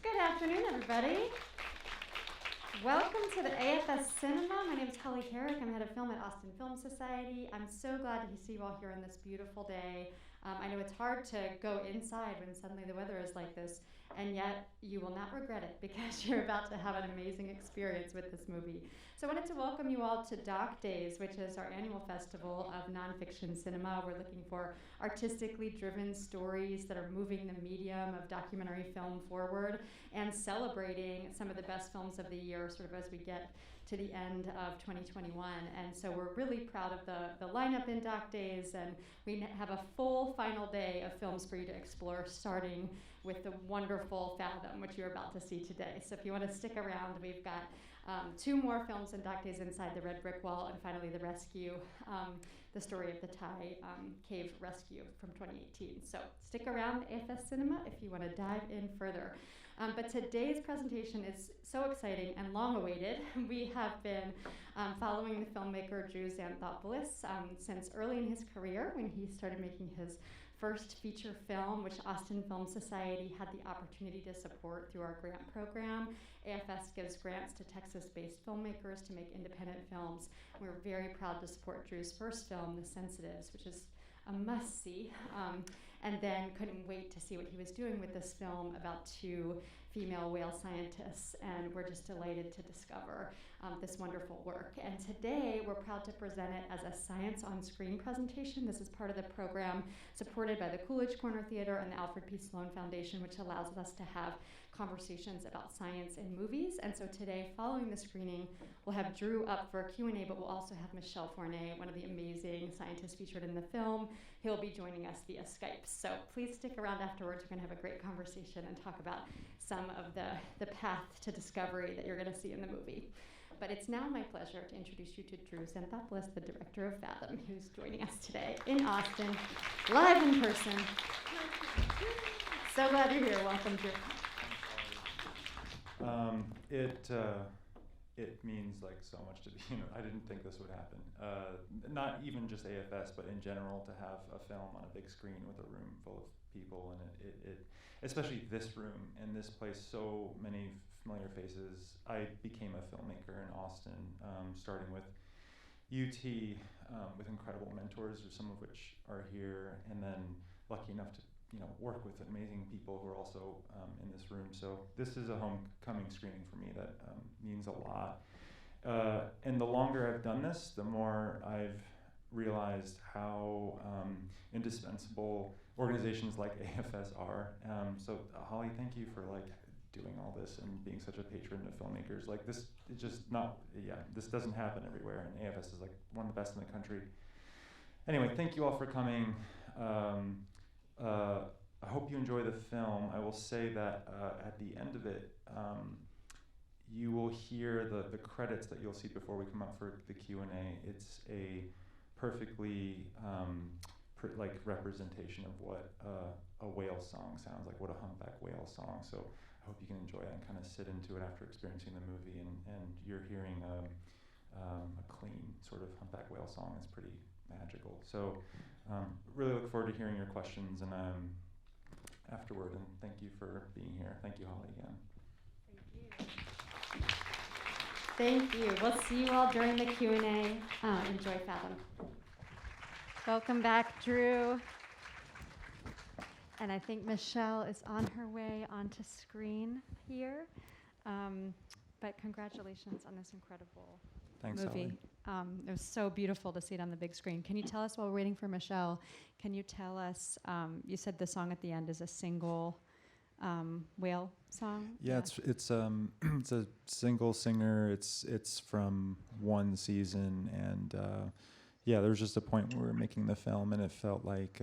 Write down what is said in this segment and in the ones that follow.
Good afternoon, everybody. Welcome to the AFS Cinema. My name is Holly Herrick. I'm head of film at Austin Film Society. I'm so glad to see you all here on this beautiful day. I know it's hard to go inside when suddenly the weather is like this, and yet you will not regret it because you're about to have an amazing experience with this movie. So I wanted to welcome you all to Doc Days, which is our annual festival of nonfiction cinema. We're looking for artistically driven stories that are moving the medium of documentary film forward and celebrating some of the best films of the year sort of as we get to the end of 2021. And so we're really proud of the lineup in Doc Days, and we have a full final day of films for you to explore, starting with the wonderful Fathom, which you're about to see today. So if you want to stick around, we've got two more films in Doc Days: Inside the Red Brick Wall, and finally The Rescue, the story of the Thai cave rescue from 2018. So stick around AFS Cinema if you want to dive in further. But today's presentation is so exciting and long-awaited. We have been following the filmmaker Drew Xanthopoulos since early in his career, when he started making his first feature film, which Austin Film Society had the opportunity to support through our grant program. AFS gives grants to Texas-based filmmakers to make independent films. We're very proud to support Drew's first film, The Sensitives, which is a must-see, and then couldn't wait to see what he was doing with this film about two female whale scientists, and we're just delighted to discover this wonderful work. And today, we're proud to present it as a Science on Screen presentation. This is part of the program supported by the Coolidge Corner Theatre and the Alfred P. Sloan Foundation, which allows us to have conversations about science in movies. And so today, following the screening, we'll have Drew up for a Q&A, but we'll also have Fournet, one of the amazing scientists featured in the film. He'll be joining us via Skype. So please stick around afterwards. We're going to have a great conversation and talk about some of the path to discovery that you're going to see in the movie. But it's now my pleasure to introduce you to Drew Xanthopoulos, the director of Fathom, who's joining us today in Austin, live in person. So glad you're here. Welcome, Drew. It means like so much to be, I didn't think this would happen. Not even just AFS, but in general, to have a film on a big screen with a room full of people, and it especially this room and this place, so many familiar faces. I became a filmmaker in Austin, starting with UT, with incredible mentors, some of which are here, and then lucky enough to work with amazing people who are also in this room. So this is a homecoming screening for me that means a lot. And the longer I've done this, the more I've realized how indispensable organizations like AFS are. So Holly, thank you for doing all this and being such a patron of filmmakers. This is just not, this doesn't happen everywhere, and AFS is one of the best in the country. Anyway, thank you all for coming. I hope you enjoy the film. I will say that at the end of it, you will hear the credits that you'll see before we come up for the Q&A. It's a perfectly representation of what a whale song sounds like, what a humpback whale song. So I hope you can enjoy it and kind of sit into it after experiencing the movie, and you're hearing a clean sort of humpback whale song. It's pretty magical. So really look forward to hearing your questions and afterward, and thank you for being here. Thank you, Holly, again. Thank you. We'll see you all during the Q&A. Enjoy Fathom. Welcome back, Drew. And I think Michelle is on her way onto screen here. But congratulations on this incredible movie. It was so beautiful to see it on the big screen. Can you tell us, while we're waiting for Michelle, can you tell us, you said the song at the end is a single whale song? Yeah, it's a single singer. It's from one season, and there was just a point where we were making the film, and it felt like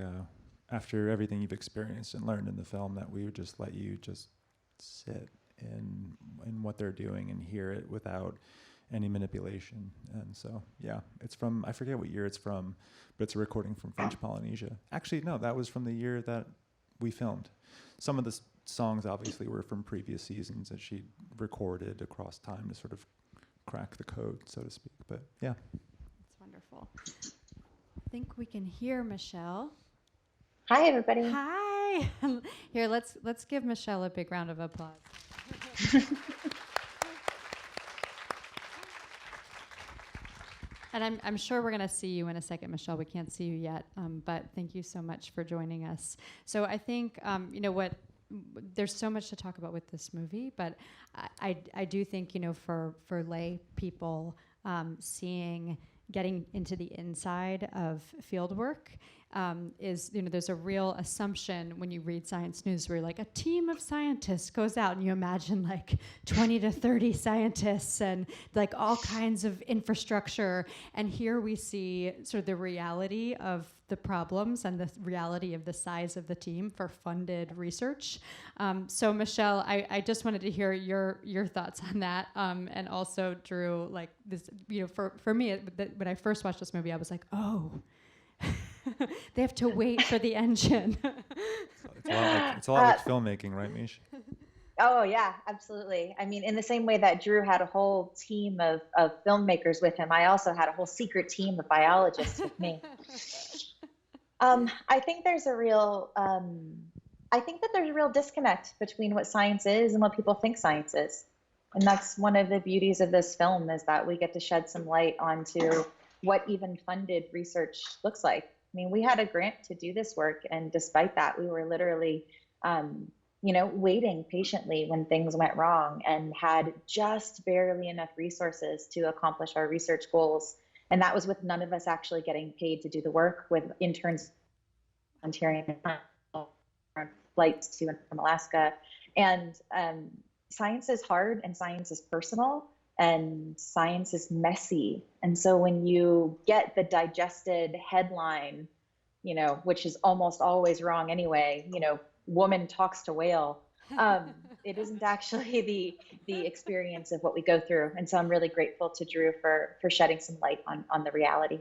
after everything you've experienced and learned in the film, that we would just let you just sit in what they're doing and hear it without any manipulation. And so, it's from, I forget what year it's from, but it's a recording from French Polynesia. Actually, no, that was from the year that we filmed. Some of the songs obviously were from previous seasons that she recorded across time to sort of crack the code, so to speak. But yeah. That's wonderful. I think we can hear Michelle. Hi, everybody. Hi. Here, let's give Michelle a big round of applause. And I'm sure we're going to see you in a second, Michelle. We can't see you yet, but thank you so much for joining us. So I think, there's so much to talk about with this movie, but I do think, for lay people, getting into the inside of field work is, there's a real assumption when you read science news where like a team of scientists goes out and you imagine like 20 to 30 scientists and like all kinds of infrastructure. And here we see sort of the reality of the problems and the reality of the size of the team for funded research. So Michelle, I just wanted to hear your thoughts on that. And also Drew, like this, for me, when I first watched this movie, I was like, oh, they have to wait for the engine. It's a lot like filmmaking, right, Mish? Oh, yeah, absolutely. I mean, in the same way that Drew had a whole team of filmmakers with him, I also had a whole secret team of biologists with me. I think there's a real, there's a real disconnect between what science is and what people think science is. And that's one of the beauties of this film, is that we get to shed some light onto what even funded research looks like. I mean, we had a grant to do this work, and despite that, we were literally, waiting patiently when things went wrong and had just barely enough resources to accomplish our research goals. And that was with none of us actually getting paid to do the work, with interns volunteering on flights to and from Alaska. And science is hard, and science is personal, and science is messy. And so when you get the digested headline, which is almost always wrong anyway, woman talks to whale, it isn't actually the experience of what we go through. And so I'm really grateful to Drew for shedding some light on the reality.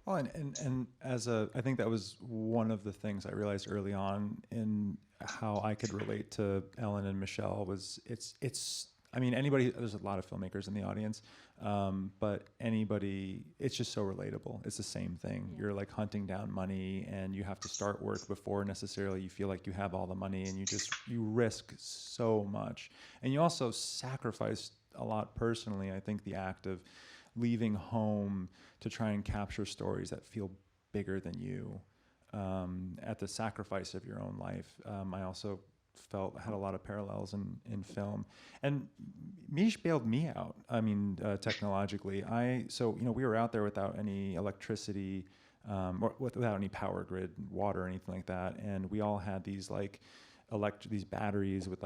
Well, and I think that was one of the things I realized early on in how I could relate to Ellen and Michelle was anybody, there's a lot of filmmakers in the audience, but anybody, it's just so relatable. It's the same thing. Yeah. You're like hunting down money, and you have to start work before necessarily you feel like you have all the money, and you risk so much. And you also sacrifice a lot personally. I think the act of leaving home to try and capture stories that feel bigger than you, at the sacrifice of your own life. I also had a lot of parallels in film, and Mish bailed me out. I mean, technologically, we were out there without any electricity, or without any power grid, water, or anything like that, and we all had these these batteries with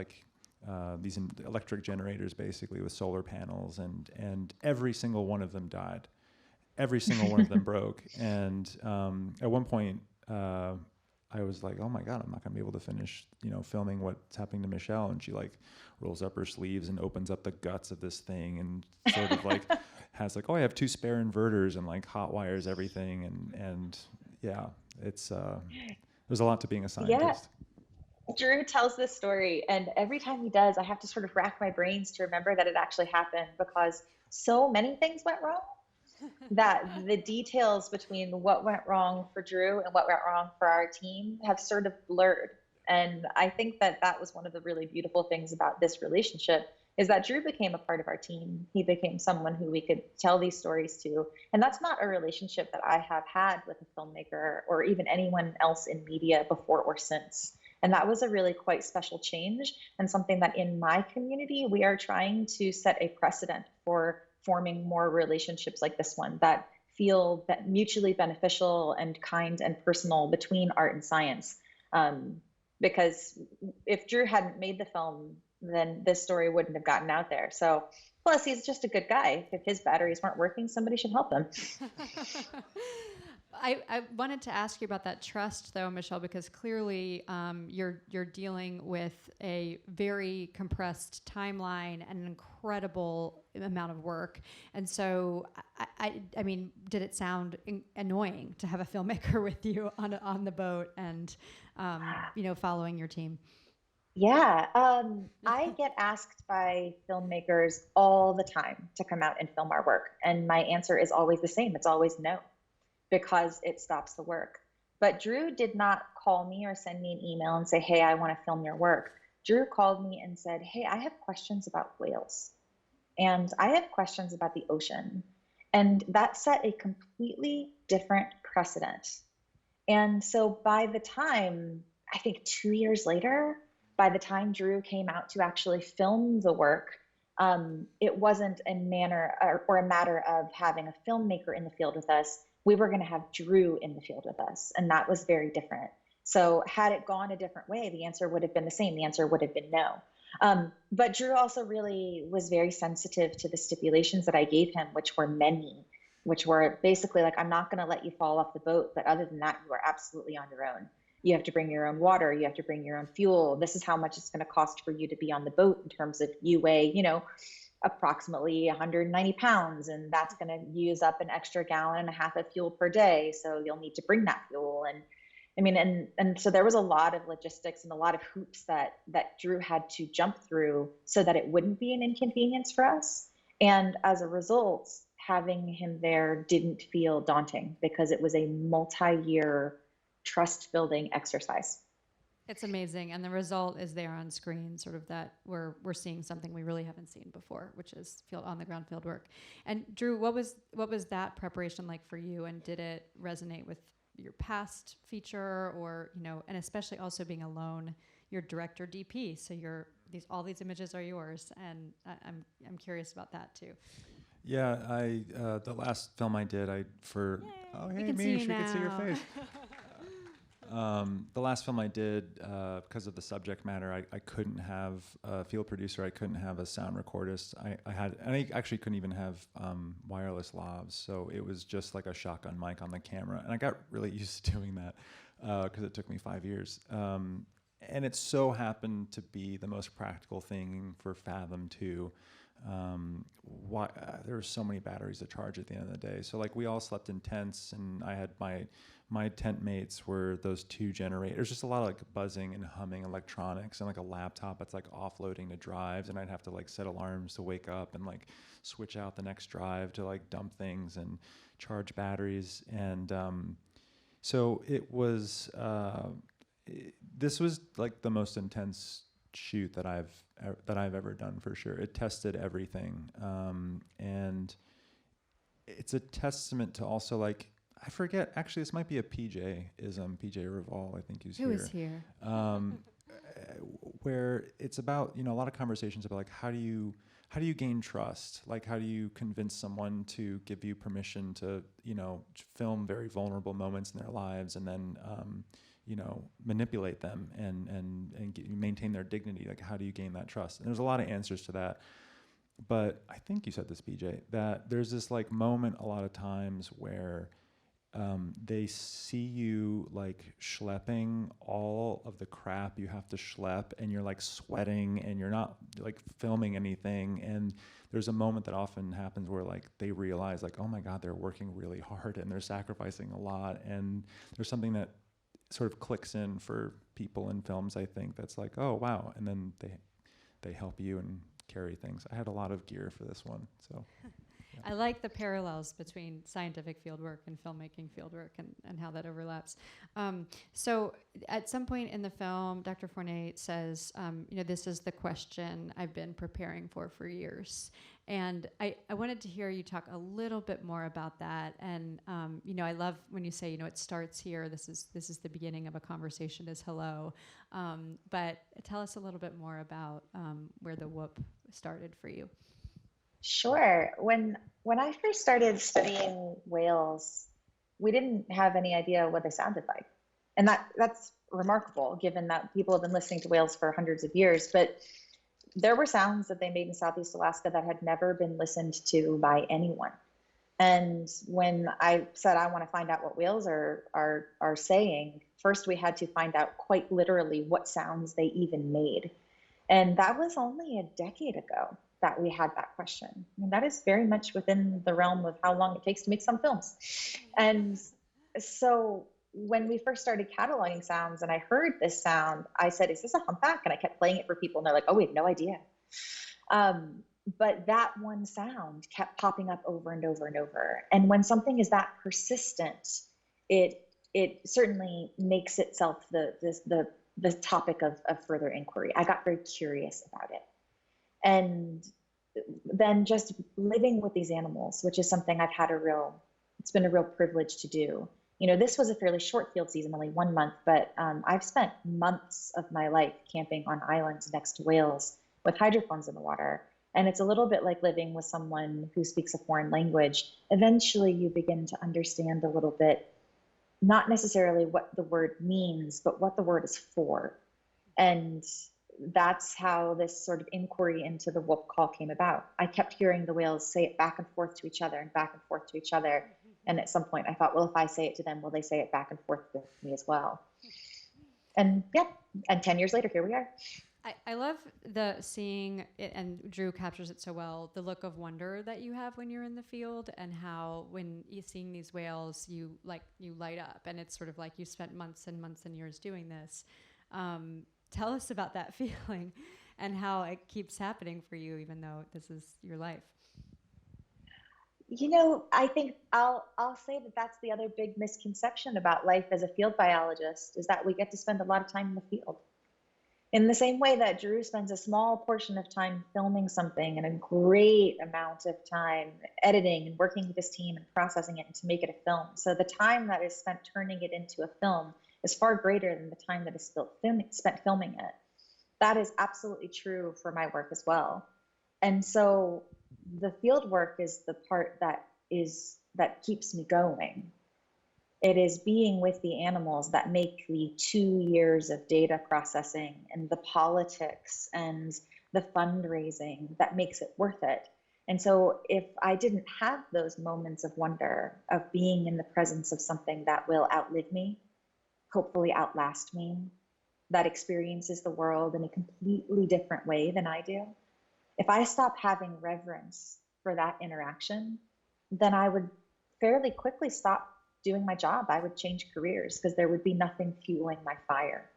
these electric generators, basically with solar panels, and every single one of them died. Every single one of them broke, and at one point, I was like, oh my God, I'm not gonna be able to finish, filming what's happening to Michelle. And she rolls up her sleeves and opens up the guts of this thing, and sort of has I have 2 spare inverters, and hot wires everything. And yeah, it's, there's a lot to being a scientist. Yeah. Drew tells this story, and every time he does, I have to sort of rack my brains to remember that it actually happened, because so many things went wrong that the details between what went wrong for Drew and what went wrong for our team have sort of blurred. And I think that was one of the really beautiful things about this relationship, is that Drew became a part of our team. He became someone who we could tell these stories to. And that's not a relationship that I have had with a filmmaker or even anyone else in media before or since. And that was a really quite special change, and something that in my community, we are trying to set a precedent for forming more relationships like this one that feel mutually beneficial and kind and personal between art and science. Because if Drew hadn't made the film, then this story wouldn't have gotten out there. So, plus he's just a good guy. If his batteries weren't working, somebody should help him. I wanted to ask you about that trust, though, Michelle, because clearly you're dealing with a very compressed timeline and an incredible amount of work. And so, I mean, did it sound annoying to have a filmmaker with you on the boat and following your team? Yeah, I get asked by filmmakers all the time to come out and film our work, and my answer is always the same. It's always no, because it stops the work. But Drew did not call me or send me an email and say, hey, I want to film your work. Drew called me and said, hey, I have questions about whales, and I have questions about the ocean. And that set a completely different precedent. And so by the time, I think 2 years later, by the time Drew came out to actually film the work, it wasn't a manner or a matter of having a filmmaker in the field with us. We were going to have Drew in the field with us, and that was very different. So had it gone a different way, the answer would have been the same. The answer would have been no. But Drew also really was very sensitive to the stipulations that I gave him, which were many, which were basically like, I'm not going to let you fall off the boat, but other than that, you are absolutely on your own. You have to bring your own water. You have to bring your own fuel. This is how much it's going to cost for you to be on the boat in terms of you weigh, approximately 190 pounds, and that's going to use up an extra gallon and a half of fuel per day. So you'll need to bring that fuel. And I mean, and so there was a lot of logistics and a lot of hoops that Drew had to jump through so that it wouldn't be an inconvenience for us. And as a result, having him there didn't feel daunting because it was a multi-year trust building exercise. It's amazing, and the result is there on screen, sort of that we're seeing something we really haven't seen before, which is on the ground field work. And Drew, what was that preparation like for you, and did it resonate with your past feature, or and especially also being alone, you're director DP, so all these images are yours, and I'm curious about that too. Yeah, the last film I did, Yay, hey Mish, we can see your face. The last film I did, because of the subject matter, I couldn't have a field producer. I couldn't have a sound recordist. I actually couldn't even have wireless lavs. So it was just like a shotgun mic on the camera. And I got really used to doing that because it took me 5 years. And it so happened to be the most practical thing for Fathom too. There were so many batteries to charge at the end of the day. So like we all slept in tents, and I had my tent mates were those two generators. Just a lot of like buzzing and humming electronics, and like a laptop that's like offloading to drives, and I'd have to like set alarms to wake up and like switch out the next drive to like dump things and charge batteries. And so it was this was like the most intense shoot that I've ever done, for sure. It tested everything, and it's a testament to also like, I forget, actually this might be a PJ-ism, PJ Reval, I think Who is here? Where it's about, a lot of conversations about like, how do you gain trust? Like, how do you convince someone to give you permission to, film very vulnerable moments in their lives, and then, manipulate them and maintain their dignity? Like, how do you gain that trust? And there's a lot of answers to that. But I think you said this, PJ, that there's this like moment a lot of times where they see you like schlepping all of the crap you have to schlep, and you're like sweating, and you're not like filming anything. And there's a moment that often happens where like they realize like, oh my God, they're working really hard and they're sacrificing a lot. And there's something that sort of clicks in for people in films, I think, that's like, oh wow. And then they help you and carry things. I had a lot of gear for this one, so. Yeah. I like the parallels between scientific fieldwork and filmmaking fieldwork, and how that overlaps. So at some point in the film, Dr. Fournet says, this is the question I've been preparing for years. And I wanted to hear you talk a little bit more about that. And, I love when you say, it starts here. This is the beginning of a conversation, is hello. But tell us a little bit more about where the whoop started for you. Sure. When I first started studying whales, we didn't have any idea what they sounded like. And that's remarkable, given that people have been listening to whales for hundreds of years. But there were sounds that they made in Southeast Alaska that had never been listened to by anyone. And when I said I want to find out what whales are saying, first we had to find out quite literally what sounds they even made. And that was only a decade ago that we had that question. I mean, that is very much within the realm of how long it takes to make some films. And so when we first started cataloging sounds and I heard this sound, I said, is this a humpback? And I kept playing it for people, and they're like, oh, we have no idea. But that one sound kept popping up over and over and over. And when something is that persistent, it certainly makes itself the the topic of further inquiry. I got very curious about it. And then just living with these animals, which is something it's been a real privilege to do. You know, this was a fairly short field season, only 1 month, but I've spent months of my life camping on islands next to whales with hydrophones in the water. And it's a little bit like living with someone who speaks a foreign language. Eventually, you begin to understand a little bit, not necessarily what the word means, but what the word is for. And that's how this sort of inquiry into the wolf call came about. I kept hearing the whales say it back and forth to each other and back and forth to each other. And at some point I thought, well, if I say it to them, will they say it back and forth with me as well? And yeah, and 10 years later, here we are. I love the seeing it, and Drew captures it so well, the look of wonder that you have when you're in the field, and how when you're seeing these whales, you light up, and it's sort of like you spent months and months and years doing this. Tell us about that feeling and how it keeps happening for you, even though this is your life. You know, I think I'll say that that's the other big misconception about life as a field biologist, is that we get to spend a lot of time in the field. In the same way that Drew spends a small portion of time filming something and a great amount of time editing and working with his team and processing it to make it a film. So the time that is spent turning it into a film is far greater than the time that is spent filming it. That is absolutely true for my work as well. And so the field work is the part that keeps me going. It is being with the animals that make the 2 years of data processing and the politics and the fundraising that makes it worth it. And so if I didn't have those moments of wonder, of being in the presence of something that will outlive me, hopefully outlast me, that experiences the world in a completely different way than I do, if I stop having reverence for that interaction, then I would fairly quickly stop doing my job. I would change careers because there would be nothing fueling my fire.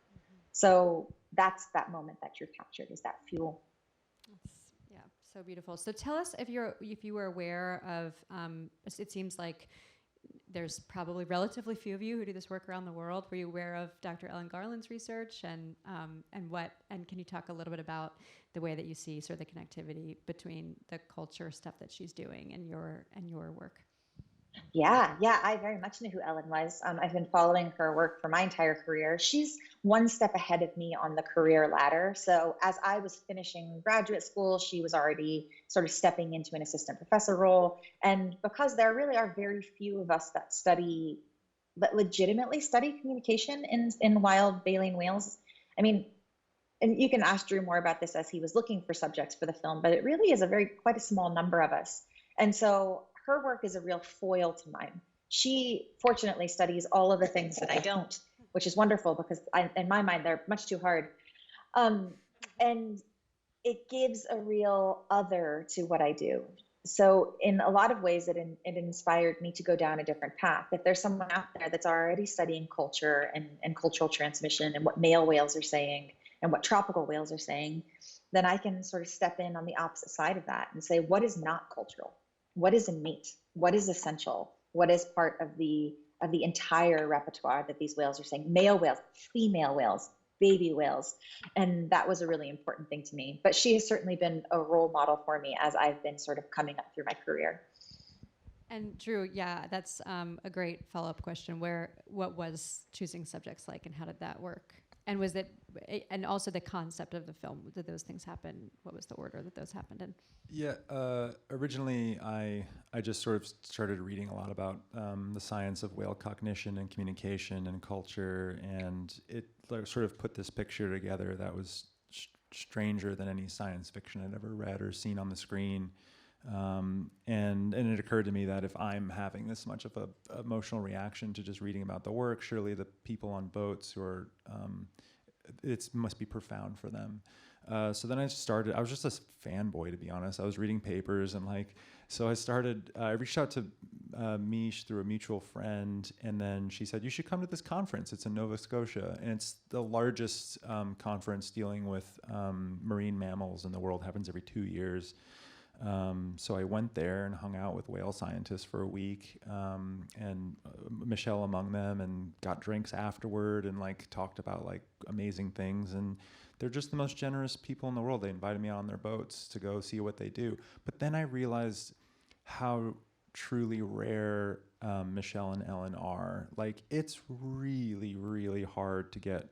So that's that moment that you're captured, is that fuel. Yeah, so beautiful. So tell us if you were aware of, it seems like there's probably relatively few of you who do this work around the world. Were you aware of Dr. Ellen Garland's research, and can you talk a little bit about the way that you see sort of the connectivity between the culture stuff that she's doing and your work? Yeah, I very much knew who Ellen was. I've been following her work for my entire career. She's one step ahead of me on the career ladder. So as I was finishing graduate school, she was already sort of stepping into an assistant professor role. And because there really are very few of us that legitimately study communication in wild baleen whales. I mean, and you can ask Drew more about this as he was looking for subjects for the film, but it really is quite a small number of us. And so her work is a real foil to mine. She fortunately studies all of the things that I don't, which is wonderful because in my mind, they're much too hard. And it gives a real other to what I do. So in a lot of ways, it inspired me to go down a different path. If there's someone out there that's already studying culture and cultural transmission and what male whales are saying and what tropical whales are saying, then I can sort of step in on the opposite side of that and say, what is not cultural? What is innate? What is essential? What is part of the entire repertoire that these whales are saying? Male whales, female whales, baby whales. And that was a really important thing to me. But she has certainly been a role model for me as I've been sort of coming up through my career. And Drew, yeah, that's a great follow-up question. What was choosing subjects like, and how did that work? And and also the concept of the film, did those things happen? What was the order that those happened in? Yeah, originally I just sort of started reading a lot about the science of whale cognition and communication and culture, and it sort of put this picture together that was stranger than any science fiction I'd ever read or seen on the screen. And it occurred to me that if I'm having this much of a emotional reaction to just reading about the work, surely the people on boats who are, it must be profound for them. So then I was just a fanboy, to be honest. I was reading papers and so I reached out to Mish through a mutual friend, and then she said, you should come to this conference. It's in Nova Scotia, and it's the largest conference dealing with marine mammals in the world. Happens every 2 years. So I went there and hung out with whale scientists for a week, and Michelle among them, and got drinks afterward and like talked about like amazing things. And they're just the most generous people in the world. They invited me on their boats to go see what they do. But then I realized how truly rare Michelle and Ellen are. Like, it's really, really hard to get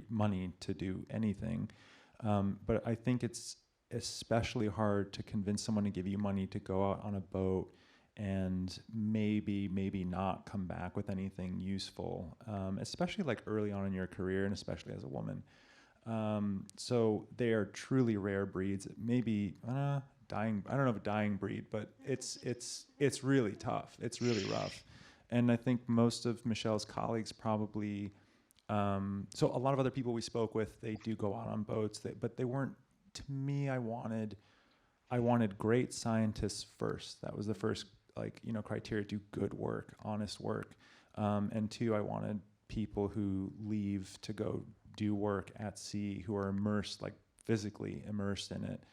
money to do anything. But I think it's especially hard to convince someone to give you money to go out on a boat and maybe not come back with anything useful, especially like early on in your career and especially as a woman. So they are truly rare breeds. Maybe dying. I don't know if a dying breed, but it's really tough. It's really rough. And I think most of Michelle's colleagues probably. So a lot of other people we spoke with, they do go out on boats, but they weren't. To me, I wanted great scientists first. That was the first criteria: do good work, honest work, and two, I wanted people who leave to go do work at sea, who are immersed, like physically immersed in it.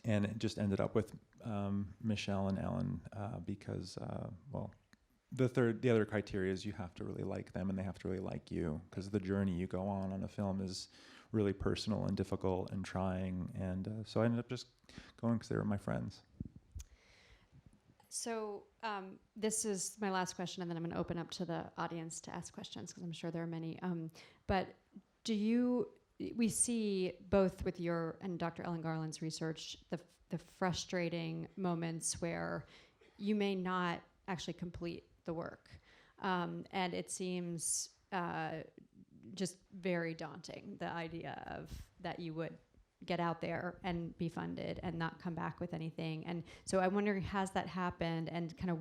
And it just ended up with Michelle and Ellen because, the other criteria is you have to really like them and they have to really like you, because the journey you go on a film is really personal and difficult and trying. And so I ended up just going because they were my friends. So this is my last question, and then I'm going to open up to the audience to ask questions, because I'm sure there are many. But we see both with your and Dr. Ellen Garland's research, the frustrating moments where you may not actually complete the work. And it seems just very daunting, the idea of that you would get out there and be funded and not come back with anything. And so I'm wondering, has that happened, and kind of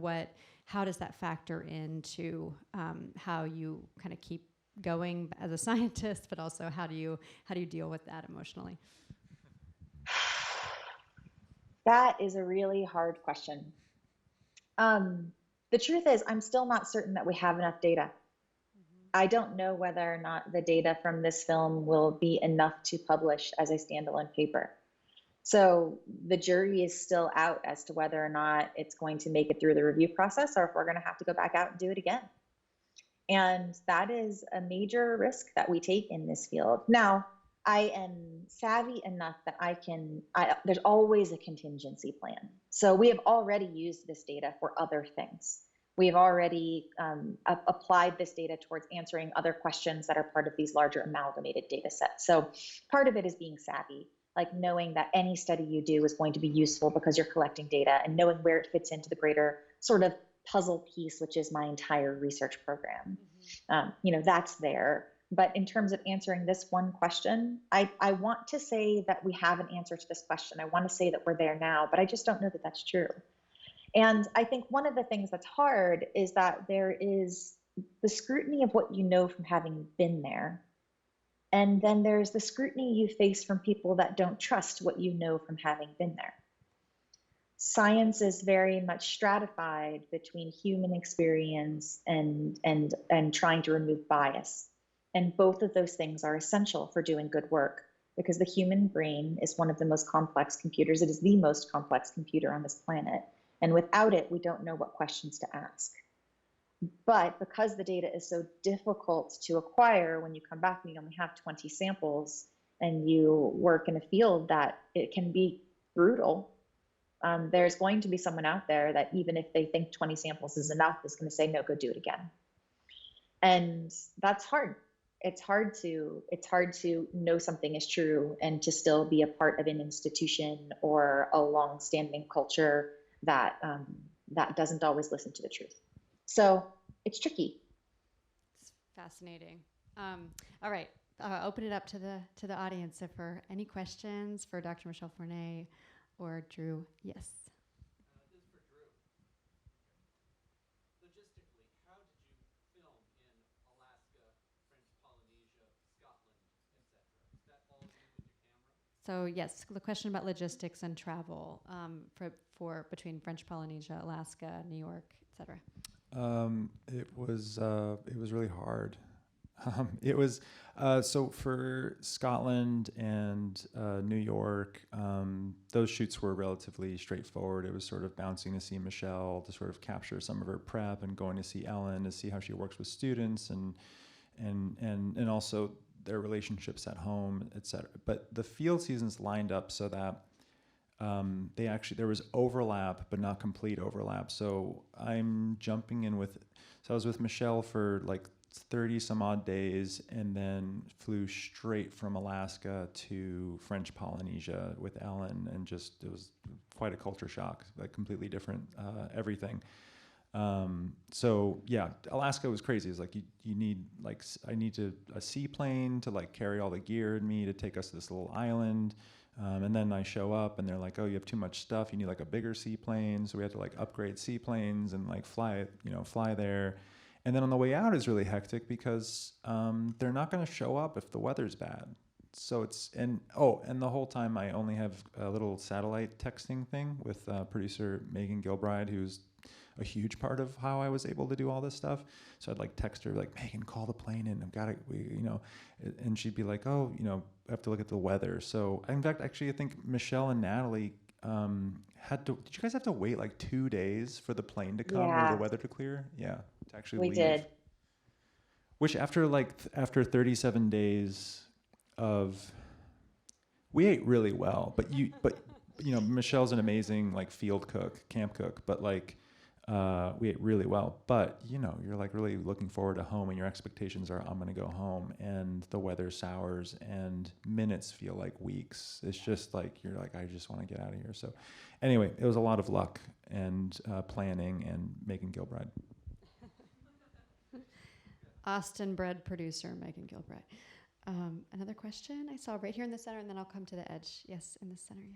how does that factor into how you kind of keep going as a scientist, but also how do you deal with that emotionally? That is a really hard question. The truth is, I'm still not certain that we have enough data. Mm-hmm. I don't know whether or not the data from this film will be enough to publish as a standalone paper. So the jury is still out as to whether or not it's going to make it through the review process, or if we're going to have to go back out and do it again. And that is a major risk that we take in this field. Now, I am savvy enough that there's always a contingency plan. So we have already used this data for other things. We have already applied this data towards answering other questions that are part of these larger amalgamated data sets. So part of it is being savvy, like knowing that any study you do is going to be useful because you're collecting data, and knowing where it fits into the greater sort of puzzle piece, which is my entire research program. Mm-hmm. That's there. But in terms of answering this one question, I want to say that we have an answer to this question. I want to say that we're there now, but I just don't know that that's true. And I think one of the things that's hard is that there is the scrutiny of what you know from having been there. And then there's the scrutiny you face from people that don't trust what you know from having been there. Science is very much stratified between human experience and trying to remove bias. And both of those things are essential for doing good work, because the human brain is one of the most complex computers. It is the most complex computer on this planet. And without it, we don't know what questions to ask. But because the data is so difficult to acquire, when you come back and you only have 20 samples and you work in a field that it can be brutal, there's going to be someone out there that, even if they think 20 samples is enough, is going to say, no, go do it again. And that's hard. It's hard to know something is true and to still be a part of an institution or a long-standing culture that doesn't always listen to the truth. So it's tricky. It's fascinating. All right, open it up to the audience if there are any questions for Dr. Michelle Fournet or Drew. Yes. This is for Drew. Logistically, how did you film in Alaska, French Polynesia, Scotland, etc.? Is that all you with your camera? So yes, the question about logistics and travel for between French Polynesia, Alaska, New York, etc. It was really hard. It was so for Scotland and New York, those shoots were relatively straightforward. It was sort of bouncing to see Michelle, to sort of capture some of her prep, and going to see Ellen to see how she works with students, and also their relationships at home, etc. But the field seasons lined up so that there was overlap, but not complete overlap. So I'm jumping in so I was with Michelle for like 30 some odd days, and then flew straight from Alaska to French Polynesia with Ellen, and it was quite a culture shock, like completely different everything. So yeah, Alaska was crazy. It's like you need I need a seaplane to like carry all the gear in me to take us to this little island. And then I show up and they're like, oh, you have too much stuff. You need like a bigger seaplane. So we had to like upgrade seaplanes and like fly there. And then on the way out is really hectic because they're not going to show up if the weather's bad. So and the whole time I only have a little satellite texting thing with producer Megan Gilbride, who's a huge part of how I was able to do all this stuff. So I'd like text her like, Megan, call the plane in. I've got it, and she'd be like, oh, I have to look at the weather. So in fact, actually, I think Michelle and Natalie did you guys have to wait like 2 days for the plane to come or the weather to clear? Yeah, to actually leave. We did. Which after 37 days we ate really well, but Michelle's an amazing like camp cook, but like, we ate really well, but you're like really looking forward to home, and your expectations are I'm going to go home, and the weather sours and minutes feel like weeks. It's just like you're like, I just want to get out of here. So anyway, it was a lot of luck and planning and Megan Gilbride. Austin-bred producer Megan Gilbride. Another question I saw right here in the center, and then I'll come to the edge. Yes, in the center.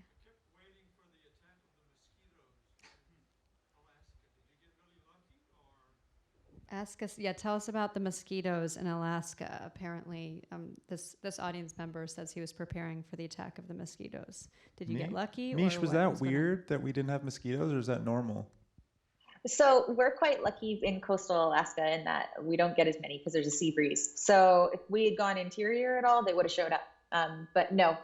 Yeah. Tell us about the mosquitoes in Alaska. Apparently, this audience member says he was preparing for the attack of the mosquitoes. Did you get lucky? Mish, was that weird that we didn't have mosquitoes, or is that normal? So we're quite lucky in coastal Alaska in that we don't get as many because there's a sea breeze. So if we had gone interior at all, they would have showed up. But no,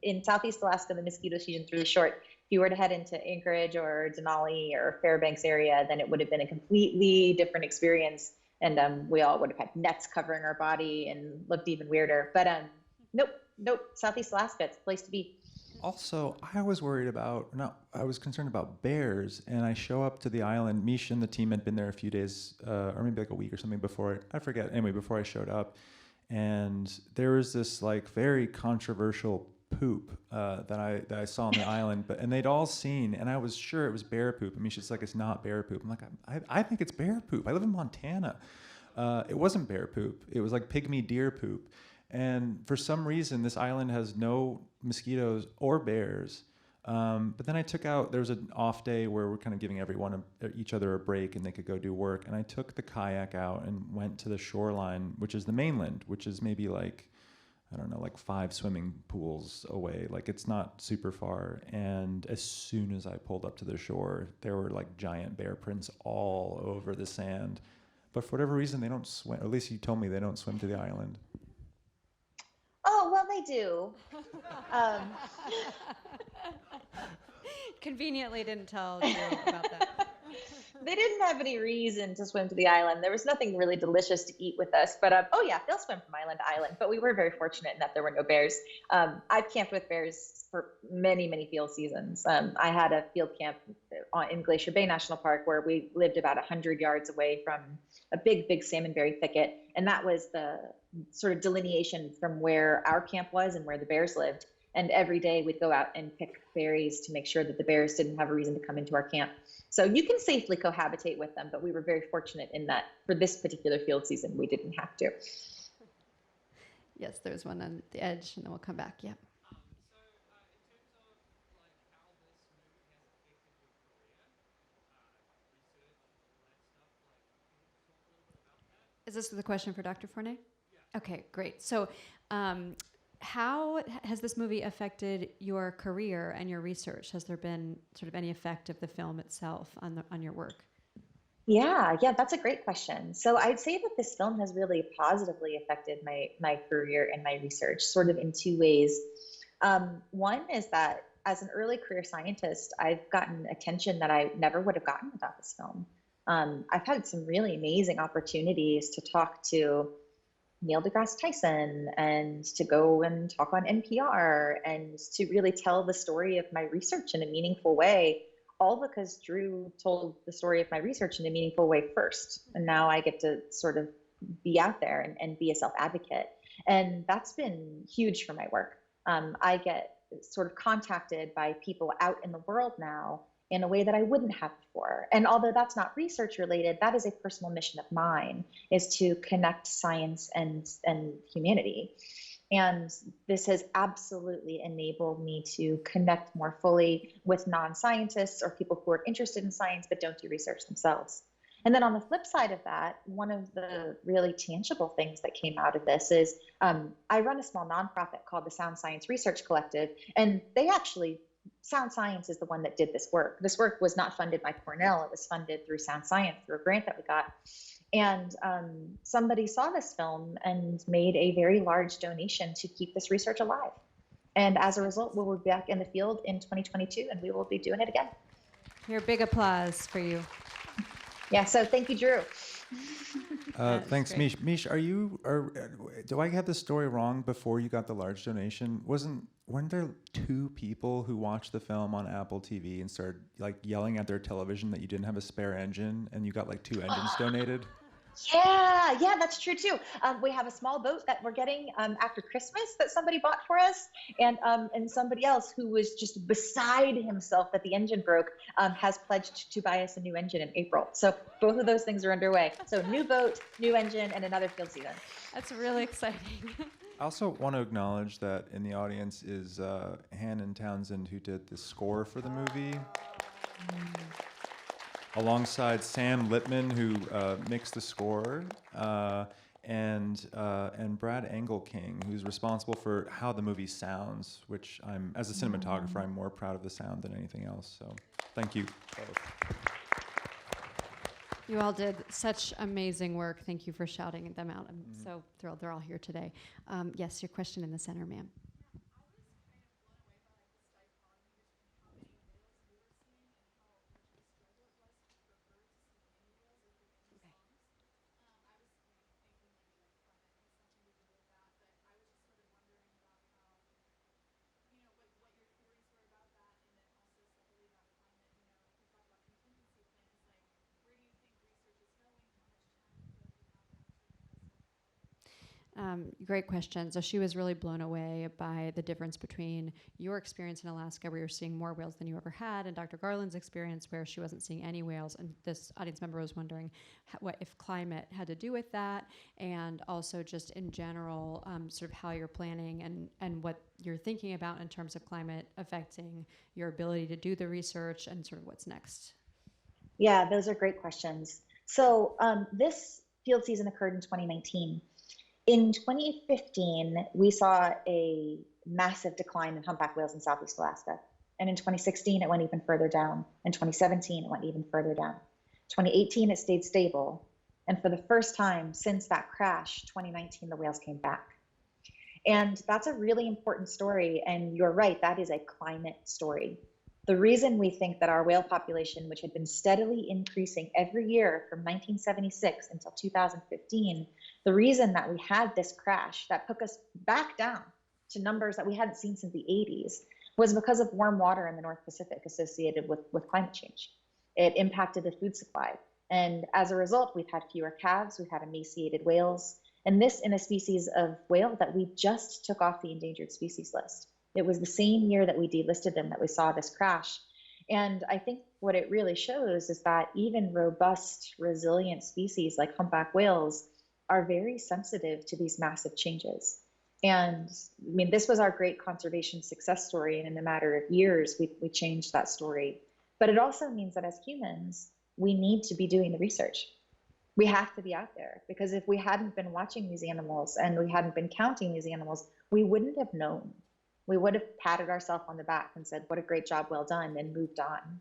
in Southeast Alaska, the mosquito season's really short. If you were to head into Anchorage or Denali or Fairbanks area, then it would have been a completely different experience. And we all would have had nets covering our body and looked even weirder. But nope, Southeast Alaska, it's a place to be. Also, I was concerned about bears, and I show up to the island. Mish and the team had been there a few days, or maybe like a week or something before. I forget. Anyway, before I showed up, and there was this like very controversial poop that I saw on the island, and they'd all seen, and I was sure it was bear poop. And Misha's like, it's not bear poop. I'm like, I think it's bear poop. I live in Montana. It wasn't bear poop. It was like pygmy deer poop. And for some reason, this island has no mosquitoes or bears. But then there was an off day where we're kind of giving each other a break, and they could go do work. And I took the kayak out and went to the shoreline, which is the mainland, which is maybe like, I don't know, like 5 swimming pools away. Like it's not super far. And as soon as I pulled up to the shore, there were like giant bear prints all over the sand. But for whatever reason, they don't swim. At least you told me they don't swim to the island. Oh, well, they do. Conveniently didn't tell you about that. They didn't have any reason to swim to the island. There was nothing really delicious to eat with us. But, they'll swim from island to island. But we were very fortunate in that there were no bears. I've camped with bears for many, many field seasons. I had a field camp in Glacier Bay National Park where we lived about 100 yards away from a big, big salmonberry thicket. And that was the sort of delineation from where our camp was and where the bears lived. And every day we'd go out and pick berries to make sure that the bears didn't have a reason to come into our camp. So you can safely cohabitate with them, but we were very fortunate in that for this particular field season, we didn't have to. Yes, there's one on the edge, and then we'll come back. Yeah. Is this the question for Dr. Fournet? Yeah. Okay, great. So how has this movie affected your career and your research? Has there been sort of any effect of the film itself on your work? Yeah, that's a great question. So I'd say that this film has really positively affected my career and my research, sort of in two ways. One is that as an early career scientist, I've gotten attention that I never would have gotten without this film. I've had some really amazing opportunities to talk to Neil deGrasse Tyson and to go and talk on NPR and to really tell the story of my research in a meaningful way, all because Drew told the story of my research in a meaningful way first. And now I get to sort of be out there and be a self-advocate. And that's been huge for my work. I get sort of contacted by people out in the world now in a way that I wouldn't have before. And although that's not research related, that is a personal mission of mine, is to connect science and humanity. And this has absolutely enabled me to connect more fully with non-scientists or people who are interested in science but don't do research themselves. And then on the flip side of that, one of the really tangible things that came out of this is I run a small nonprofit called the Sound Science Research Collective, and they actually, Sound Science is the one that did this work. This work was not funded by Cornell. It was funded through Sound Science, through a grant that we got. And somebody saw this film and made a very large donation to keep this research alive. And as a result, we'll be back in the field in 2022, and we will be doing it again. Here, big applause for you. Yeah, so thank you, Drew. Thanks, Mish. Mish, do I have the story wrong? Before you got the large donation, weren't there two people who watched the film on Apple TV and started like yelling at their television that you didn't have a spare engine, and you got like 2 engines donated? Yeah, that's true too. We have a small boat that we're getting after Christmas that somebody bought for us, and somebody else who was just beside himself that the engine broke has pledged to buy us a new engine in April. So both of those things are underway. So new boat, new engine, and another field season. That's really exciting. I also want to acknowledge that in the audience is Hannon Townsend, who did the score for the movie. Alongside Sam Littman, who mixed the score, and Brad Engelking, who's responsible for how the movie sounds, which as a cinematographer, I'm more proud of the sound than anything else. So thank you both. You all did such amazing work. Thank you for shouting them out. I'm so thrilled they're all here today. Yes, your question in the center, ma'am. Great question. So she was really blown away by the difference between your experience in Alaska, where you're seeing more whales than you ever had, and Dr. Garland's experience, where she wasn't seeing any whales. And this audience member was wondering what if climate had to do with that, and also just in general, sort of how you're planning and what you're thinking about in terms of climate affecting your ability to do the research and sort of what's next. Yeah, those are great questions. So this field season occurred in 2019. In 2015, we saw a massive decline in humpback whales in Southeast Alaska. And in 2016, it went even further down. In 2017, it went even further down. 2018, it stayed stable. And for the first time since that crash, 2019, the whales came back. And that's a really important story. And you're right, that is a climate story. The reason we think that our whale population, which had been steadily increasing every year from 1976 until 2015, the reason that we had this crash that took us back down to numbers that we hadn't seen since the 80s was because of warm water in the North Pacific associated with climate change. It impacted the food supply. And as a result, we've had fewer calves, we've had emaciated whales, and this in a species of whale that we just took off the endangered species list. It was the same year that we delisted them that we saw this crash. And I think what it really shows is that even robust, resilient species like humpback whales are very sensitive to these massive changes. And I mean, this was our great conservation success story. And in a matter of years, we changed that story. But it also means that as humans, we need to be doing the research. We have to be out there, because if we hadn't been watching these animals and we hadn't been counting these animals, we wouldn't have known. We would have patted ourselves on the back and said, what a great job, well done, and moved on.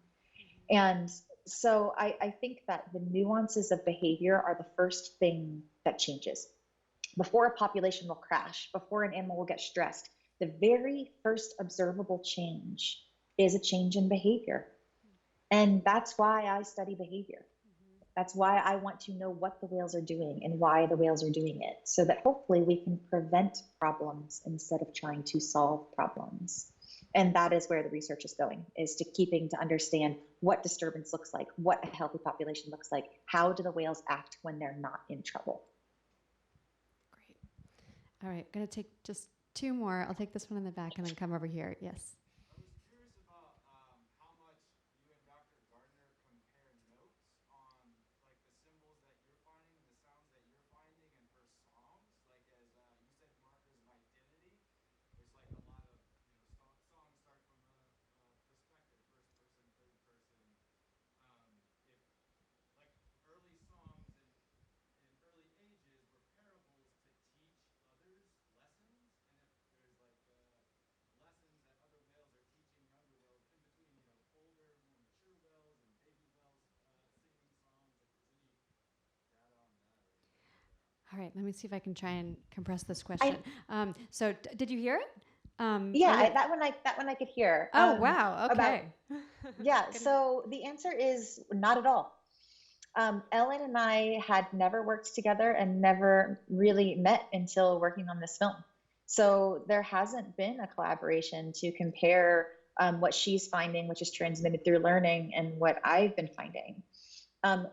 And So I think that the nuances of behavior are the first thing that changes. Before a population will crash, before an animal will get stressed, the very first observable change is a change in behavior. And that's why I study behavior. That's why I want to know what the whales are doing and why the whales are doing it, so that hopefully we can prevent problems instead of trying to solve problems. And that is where the research is going, is to keeping to understand what disturbance looks like, what a healthy population looks like, how do the whales act when they're not in trouble. Great. All right, going to take just two more. I'll take this one in the back and then come over here. Yes. I was curious about how much you and Dr. Gardner compare notes on like the symbols that you're finding and the sounds that you're finding in her songs. Like as you said, markers of identity. There's like a lot of songs start from a perspective, first person, third person. If like early songs in early ages were parables to teach others lessons, and if there's like lessons that other whales are teaching younger whales in between, older, more mature whales and baby whales singing songs, if there's any data on that or anything like that. All right, let me see if I can try and compress this question. So did you hear it? Yeah, that one I could hear. Oh, wow. Okay. Yeah, so the answer is not at all. Ellen and I had never worked together and never really met until working on this film. So there hasn't been a collaboration to compare what she's finding, which is transmitted through learning, and what I've been finding.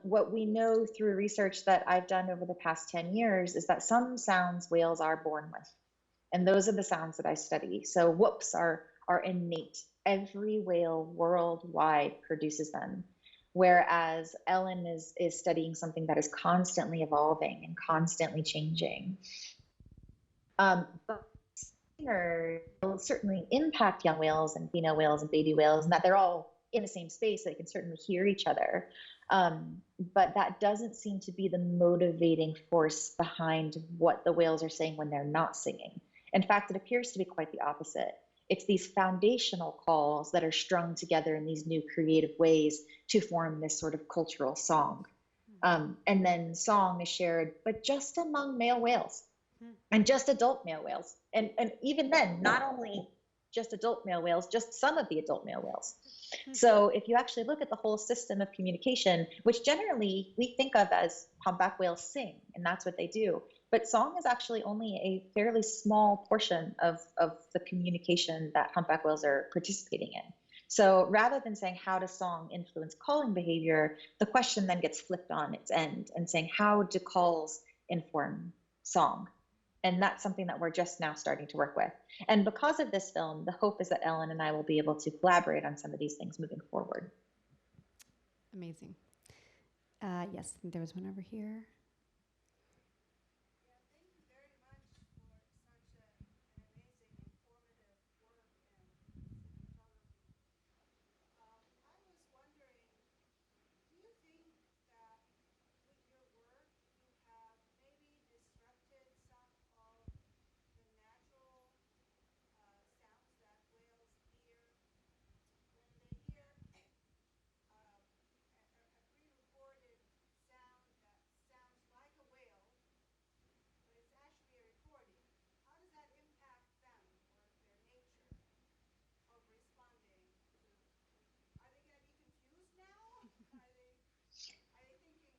What we know through research that I've done over the past 10 years is that some sounds whales are born with. And those are the sounds that I study. So whoops are innate. Every whale worldwide produces them. Whereas Ellen is studying something that is constantly evolving and constantly changing. But will certainly impact young whales and female whales and baby whales, and that they're all in the same space, so they can certainly hear each other. But that doesn't seem to be the motivating force behind what the whales are saying when they're not singing. In fact, it appears to be quite the opposite. It's these foundational calls that are strung together in these new creative ways to form this sort of cultural song. And then song is shared, but just among male whales and just adult male whales. And even then, not only just adult male whales, just some of the adult male whales. So if you actually look at the whole system of communication, which generally we think of as humpback whales sing, and that's what they do. But song is actually only a fairly small portion of the communication that humpback whales are participating in. So rather than saying how does song influence calling behavior, the question then gets flipped on its end and saying how do calls inform song? And that's something that we're just now starting to work with. And because of this film, the hope is that Ellen and I will be able to collaborate on some of these things moving forward. Amazing. Yes, I think there was one over here.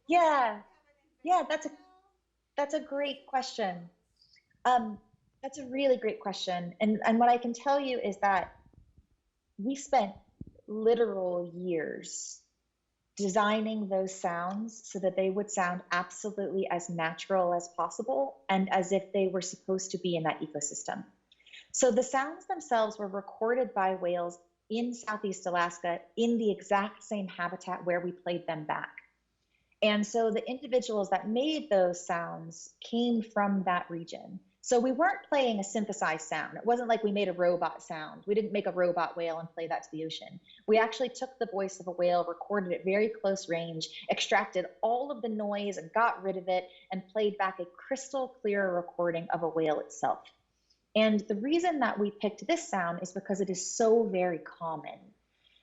Yeah, that's a great question. That's a really great question. And what I can tell you is that we spent literal years designing those sounds so that they would sound absolutely as natural as possible and as if they were supposed to be in that ecosystem. So the sounds themselves were recorded by whales in Southeast Alaska in the exact same habitat where we played them back. And so the individuals that made those sounds came from that region. So we weren't playing a synthesized sound. It wasn't like we made a robot sound. We didn't make a robot whale and play that to the ocean. We actually took the voice of a whale, recorded it very close range, extracted all of the noise and got rid of it, and played back a crystal clear recording of a whale itself. And the reason that we picked this sound is because it is so very common.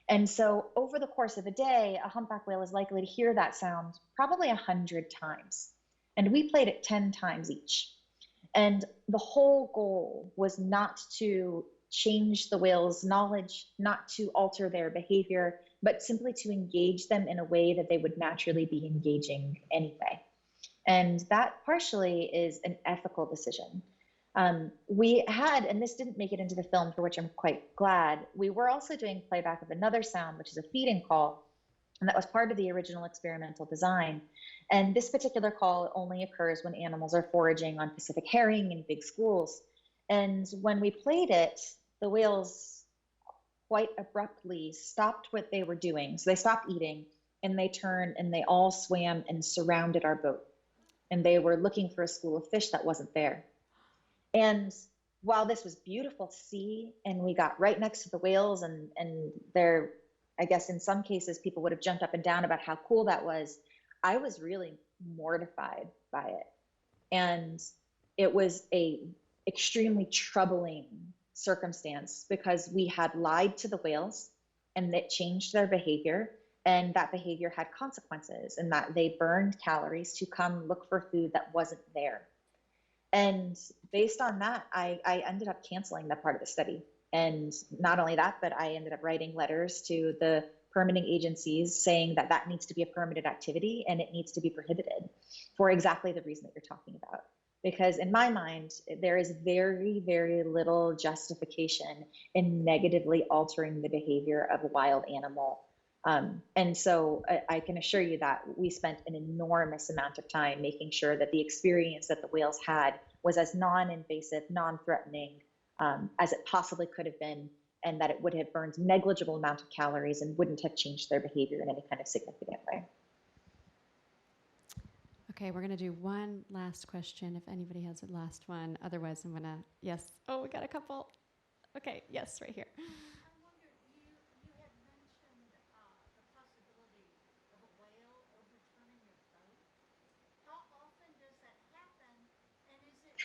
And so over the course of a day, a humpback whale is likely to hear that sound probably 100 times. And we played it 10 times each. And the whole goal was not to change the whale's knowledge, not to alter their behavior, but simply to engage them in a way that they would naturally be engaging anyway. And that partially is an ethical decision. We had, and this didn't make it into the film, for which I'm quite glad, we were also doing playback of another sound, which is a feeding call, and that was part of the original experimental design. And this particular call only occurs when animals are foraging on Pacific herring in big schools. And when we played it, the whales quite abruptly stopped what they were doing. So they stopped eating, and they turned and they all swam and surrounded our boat. And they were looking for a school of fish that wasn't there. And while this was beautiful to see, and we got right next to the whales, and there, I guess in some cases people would have jumped up and down about how cool that was, I was really mortified by it. And it was a extremely troubling circumstance because we had lied to the whales and it changed their behavior, and that behavior had consequences, and that they burned calories to come look for food that wasn't there. And based on that, I ended up canceling that part of the study. And not only that, but I ended up writing letters to the permitting agencies saying that that needs to be a permitted activity and it needs to be prohibited for exactly the reason that you're talking about. Because in my mind, there is very, very little justification in negatively altering the behavior of a wild animal. And so I can assure you that we spent an enormous amount of time making sure that the experience that the whales had was as non-invasive, non-threatening as it possibly could have been, and that it would have burned negligible amount of calories and wouldn't have changed their behavior in any kind of significant way. Okay, we're going to do one last question if anybody has a last one. Otherwise, I'm going to, yes. Oh, we got a couple. Okay, yes, right here. I wondered, you had mentioned the possibility of a whale overturning your boat. How often does that happen? And is it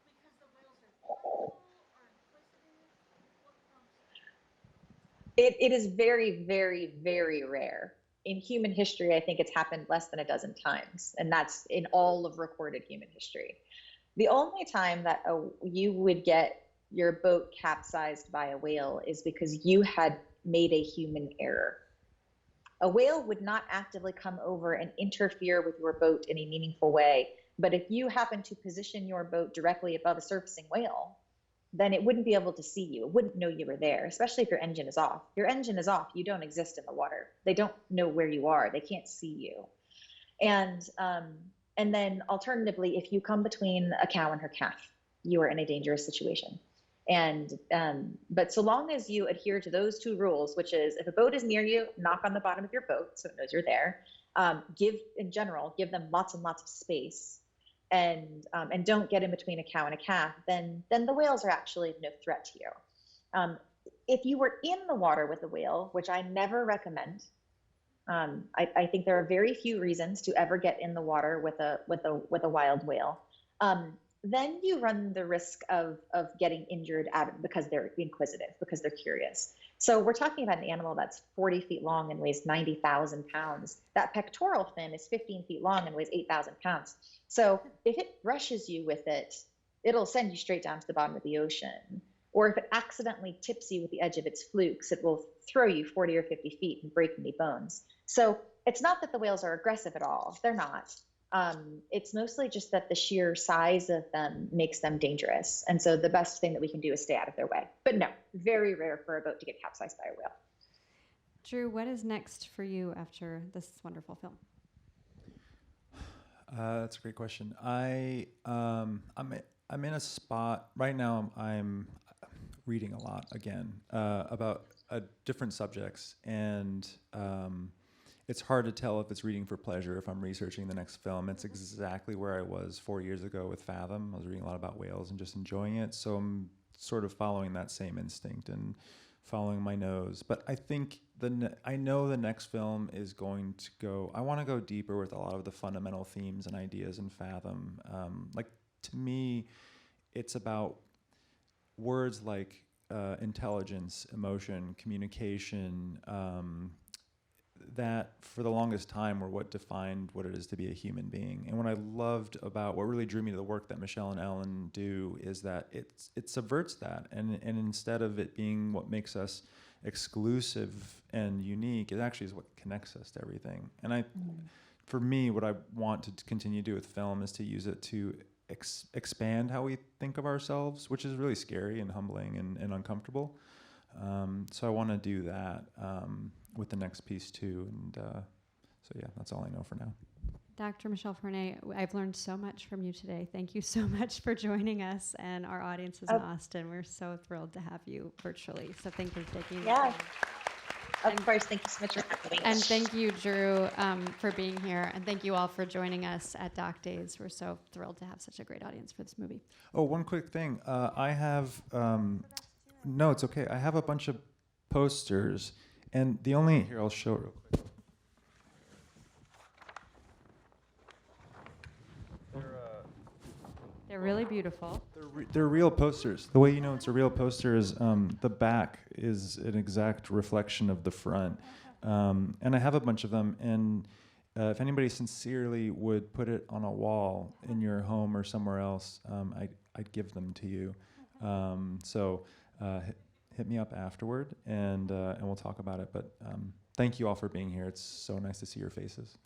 because the whales are playful or inquisitive? What prompts that? It is very, very, very rare. In human history, I think it's happened less than a dozen times, and that's in all of recorded human history. The only time that you would get your boat capsized by a whale is because you had made a human error. A whale would not actively come over and interfere with your boat in a meaningful way, but if you happen to position your boat directly above a surfacing whale, then it wouldn't be able to see you. It wouldn't know you were there, especially if your engine is off. Your engine is off, you don't exist in the water. They don't know where you are. They can't see you. And then alternatively, if you come between a cow and her calf, you are in a dangerous situation. And but so long as you adhere to those two rules, which is if a boat is near you, knock on the bottom of your boat so it knows you're there. Give them lots and lots of space, and don't get in between a cow and a calf, then the whales are actually no threat to you. If you were in the water with a whale, which I never recommend, I think there are very few reasons to ever get in the water with a wild whale. Then you run the risk of getting injured because they're inquisitive, because they're curious. So we're talking about an animal that's 40 feet long and weighs 90,000 pounds. That pectoral fin is 15 feet long and weighs 8,000 pounds. So if it brushes you with it, it'll send you straight down to the bottom of the ocean. Or if it accidentally tips you with the edge of its flukes, it will throw you 40 or 50 feet and break any bones. So it's not that the whales are aggressive at all. They're not. It's mostly just that the sheer size of them makes them dangerous. And so the best thing that we can do is stay out of their way. But no, very rare for a boat to get capsized by a whale. Drew, what is next for you after this wonderful film? That's a great question. I'm in a spot right now. I'm reading a lot again about different subjects, and it's hard to tell if it's reading for pleasure, if I'm researching the next film. It's exactly where I was 4 years ago with Fathom. I was reading a lot about whales and just enjoying it. So I'm sort of following that same instinct and following my nose. But I think I know the next film is going to go, I want to go deeper with a lot of the fundamental themes and ideas in Fathom. To me, it's about words like intelligence, emotion, communication, that for the longest time were what defined what it is to be a human being. And what I loved about, what really drew me to the work that Michelle and Ellen do is that it subverts that. And instead of it being what makes us exclusive and unique, it actually is what connects us to everything. And for me, what I want to continue to do with film is to use it to expand how we think of ourselves, which is really scary and humbling and uncomfortable. So I want to do that with the next piece too. And so yeah, that's all I know for now. Dr. Michelle Fournet, I've learned so much from you today. Thank you so much for joining us and our audiences in Austin. We're so thrilled to have you virtually. So thank you for taking the time. Of course, thank you so much for having me. And thank you, Drew, for being here. And thank you all for joining us at Doc Days. We're so thrilled to have such a great audience for this movie. Oh, one quick thing. I have, no, it's okay. I have a bunch of posters. And the only, here, I'll show it real quick. They're really beautiful. They're real posters. The way you know it's a real poster is the back is an exact reflection of the front. And I have a bunch of them. And if anybody sincerely would put it on a wall in your home or somewhere else, I'd give them to you. So hit me up afterward, and we'll talk about it. But thank you all for being here. It's so nice to see your faces.